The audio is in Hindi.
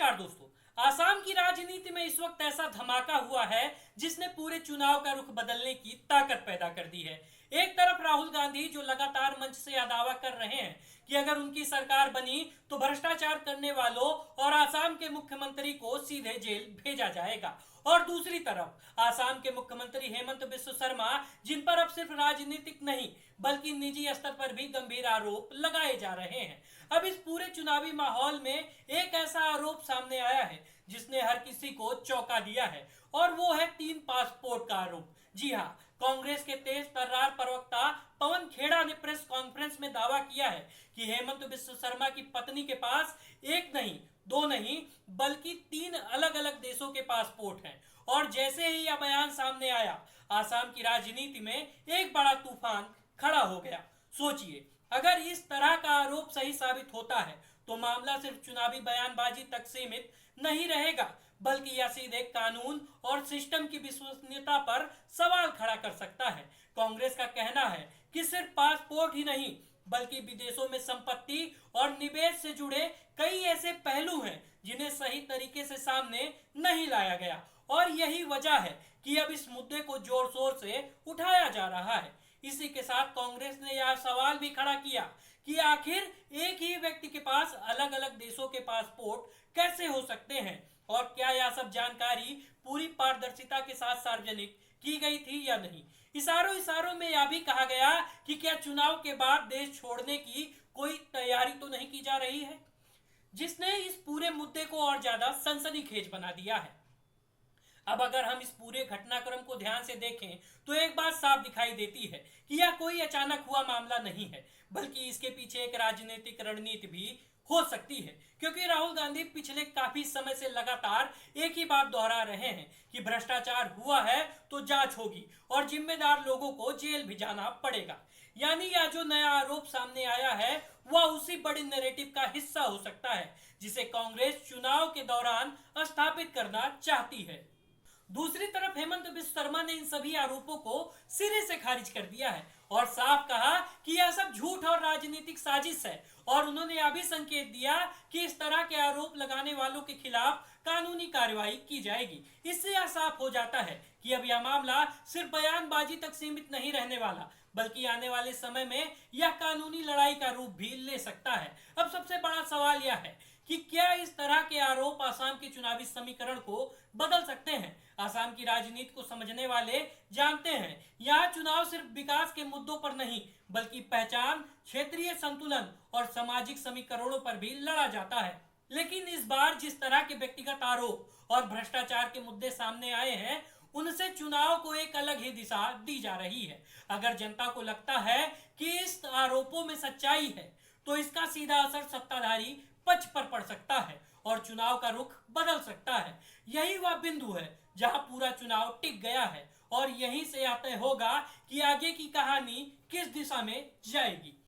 नमस्कार दोस्तों। आसाम की राजनीति में इस वक्त ऐसा धमाका हुआ है जिसने पूरे चुनाव का रुख बदलने की ताकत पैदा कर दी है। एक तरफ राहुल गांधी जो लगातार मंच से यह दावा कर रहे हैं कि अगर उनकी सरकार बनी तो भ्रष्टाचार करने वालों और आसाम के मुख्यमंत्री को सीधे जेल भेजा जाएगा, और दूसरी तरफ आसाम के मुख्यमंत्री हेमंत बिस्व शर्मा जिन पर अब सिर्फ राजनीतिक नहीं बल्कि निजी स्तर पर भी गंभीर आरोप लगाए जा रहे हैं। अब इस पूरे चुनावी माहौल में एक ऐसा आरोप सामने आया है जिसने हर किसी को चौंका दिया है, और वो है 3 पासपोर्ट का आरोप। जी हाँ, कांग्रेस के तेज तर्रार प्रवक्ता पवन खेड़ा ने प्रेस कॉन्फ्रेंस में दावा किया है कि हेमंत बिस्व शर्मा की पत्नी के पास एक नहीं, दो नहीं बल्कि 3 अलग अलग देशों के पासपोर्ट हैं। और जैसे ही यह बयान सामने आया, आसाम की राजनीति में एक बड़ा तूफान खड़ा हो गया। सोचिए, अगर इस तरह का आरोप सही साबित होता है तो मामला सिर्फ चुनावी बयानबाजी तक सीमित नहीं रहेगा, बल्कि यह सीधे कानून और सिस्टम की विश्वसनीयता पर सवाल खड़ा कर सकता है। कांग्रेस का कहना है कि सिर्फ पासपोर्ट ही नहीं बल्कि विदेशों में संपत्ति और निवेश से जुड़े कई ऐसे पहलू हैं जिन्हें सही तरीके से सामने नहीं लाया गया, और यही वजह है कि अब इस मुद्दे को जोर शोर से उठाया जा रहा है। इसी के साथ कांग्रेस ने यह सवाल भी खड़ा किया कि आखिर एक ही व्यक्ति के पास अलग अलग देशों के पासपोर्ट कैसे हो सकते हैं, और क्या यह सब जानकारी पूरी पारदर्शिता के साथ सार्वजनिक की गई थी या नहीं। इशारों इशारों में यह भी कहा गया कि क्या चुनाव के बाद देश छोड़ने की कोई तैयारी तो नहीं की जा रही है, जिसने इस पूरे मुद्दे को और ज्यादा सनसनीखेज बना दिया है। अब अगर हम इस पूरे घटनाक्रम को ध्यान से देखें तो एक बात साफ दिखाई देती है कि यह कोई अचानक हुआ मामला नहीं है, बल्कि इसके पीछे एक राजनीतिक रणनीति भी हो सकती है। क्योंकि राहुल गांधी पिछले काफी समय से लगातार एक ही बात दोहरा रहे हैं कि भ्रष्टाचार हुआ है तो जांच होगी और जिम्मेदार लोगों को जेल भी जाना पड़ेगा। यानी यह जो नया आरोप सामने आया है वह उसी बड़े नैरेटिव का हिस्सा हो सकता है जिसे कांग्रेस चुनाव के दौरान स्थापित करना चाहती है। दूसरी तरफ हेमंत बिस्व शर्मा ने इन सभी आरोपों को सिरे से खारिज कर दिया है और साफ कहा कि यह सब झूठ और राजनीतिक साजिश है, और उन्होंने यह भी संकेत दिया कि इस तरह के आरोप लगाने वालों के खिलाफ कानूनी कार्रवाई की जाएगी। इससे यह साफ हो जाता है कि अब यह मामला सिर्फ बयानबाजी तक सीमित नहीं रहने वाला, बल्कि आने वाले समय में यह कानूनी लड़ाई का रूप भी ले सकता है। अब सबसे बड़ा सवाल यह है कि क्या इस तरह के आरोप आसाम के चुनावी समीकरण को बदल सकते हैं। आसाम की राजनीति को समझने वाले जानते हैं यहाँ चुनाव सिर्फ विकास के मुद्दों पर नहीं बल्कि पहचान, क्षेत्रीय संतुलन और सामाजिक समीकरणों पर भी लड़ा जाता है। लेकिन इस बार जिस तरह के व्यक्तिगत आरोप और भ्रष्टाचार के मुद्दे सामने आए हैं उनसे चुनाव को एक अलग ही दिशा दी जा रही है। अगर जनता को लगता है कि इस आरोपों में सच्चाई है तो इसका सीधा असर सत्ताधारी पक्ष पर पड़ सकता है और चुनाव का रुख बदल सकता है। यही वह बिंदु है जहां पूरा चुनाव टिक गया है, और यहीं से यह तय होगा कि आगे की कहानी किस दिशा में जाएगी।